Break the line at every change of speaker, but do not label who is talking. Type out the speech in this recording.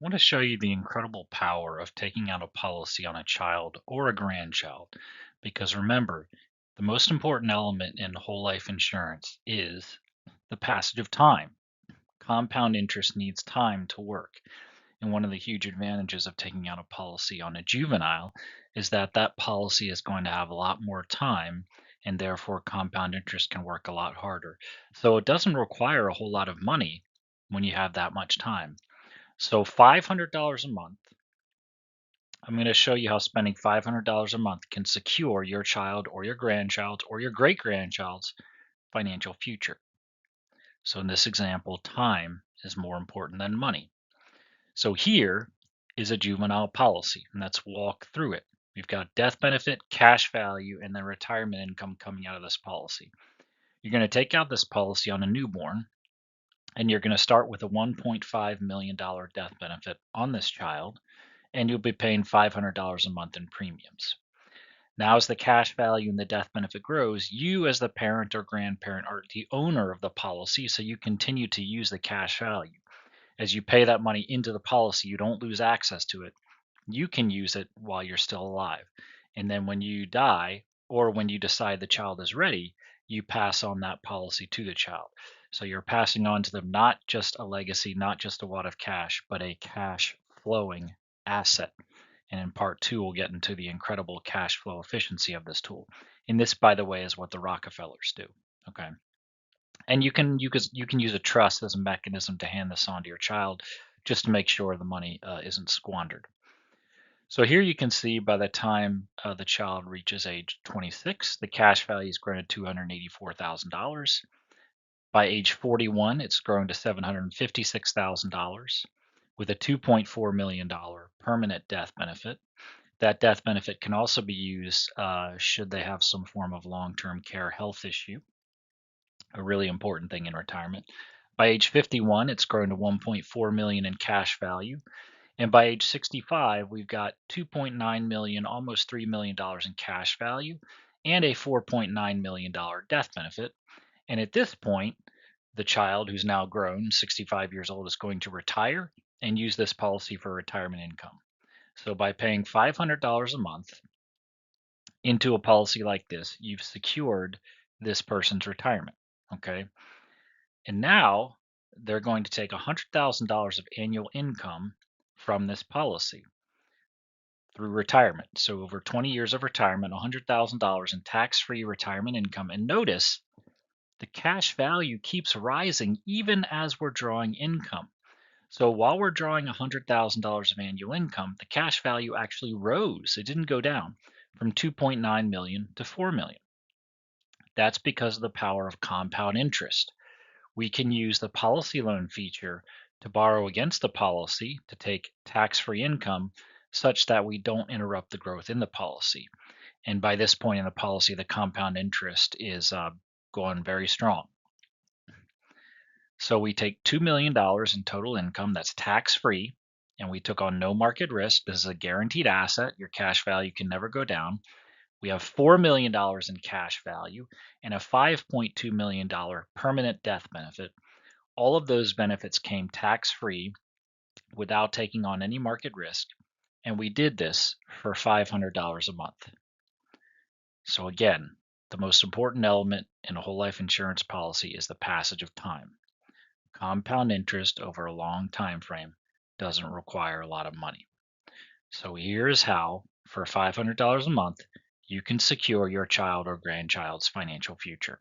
want to show you the incredible power of taking out a policy on a child or a grandchild. Because remember, the most important element in whole life insurance is the passage of time. Compound interest needs time to work. And one of the huge advantages of taking out a policy on a juvenile is that that policy is going to have a lot more time, and therefore compound interest can work a lot harder. So it doesn't require a whole lot of money when you have that much time. So $500 a month, I'm going to show you how spending $500 a month can secure your child or your grandchild's or your great grandchild's financial future. So in this example, time is more important than money. So here is a juvenile policy, and let's walk through it. We've got death benefit, cash value, and then retirement income coming out of this policy. You're going to take out this policy on a newborn, and you're going to start with a $1.5 million death benefit on this child, and you'll be paying $500 a month in premiums. Now, as the cash value and the death benefit grows, you as the parent or grandparent are the owner of the policy, so you continue to use the cash value. As you pay that money into the policy, you don't lose access to it. You can use it while you're still alive. And then when you die, or when you decide the child is ready, you pass on that policy to the child. So you're passing on to them not just a legacy, not just a wad of cash, but a cash flowing asset. And in part two, we'll get into the incredible cash flow efficiency of this tool. And this, by the way, is what the Rockefellers do. Okay. And you can use a trust as a mechanism to hand this on to your child, just to make sure the money isn't squandered. So here you can see by the time the child reaches age 26, the cash value is grown to $284,000. By age 41, it's grown to $756,000 with a $2.4 million permanent death benefit. That death benefit can also be used should they have some form of long-term care health issue, a really important thing in retirement. By age 51, it's grown to 1.4 million in cash value. And by age 65, we've got 2.9 million, almost $3 million in cash value and a $4.9 million death benefit. And at this point, the child who's now grown, 65 years old, is going to retire and use this policy for retirement income. So by paying $500 a month into a policy like this, you've secured this person's retirement. Okay. And now they're going to take $100,000 of annual income from this policy through retirement. So over 20 years of retirement, $100,000 in tax-free retirement income. And notice the cash value keeps rising even as we're drawing income. So while we're drawing $100,000 of annual income, the cash value actually rose. It didn't go down from 2.9 million to 4 million. That's because of the power of compound interest. We can use the policy loan feature to borrow against the policy to take tax-free income such that we don't interrupt the growth in the policy. And by this point in the policy, the compound interest is going very strong. So we take $2 million in total income that's tax-free, and we took on no market risk. This is a guaranteed asset. Your cash value can never go down. We have $4 million in cash value and a $5.2 million permanent death benefit. All of those benefits came tax-free without taking on any market risk, and we did this for $500 a month. So again, the most important element in a whole life insurance policy is the passage of time. Compound interest over a long time frame doesn't require a lot of money. So here's how, for $500 a month, you can secure your child or grandchild's financial future.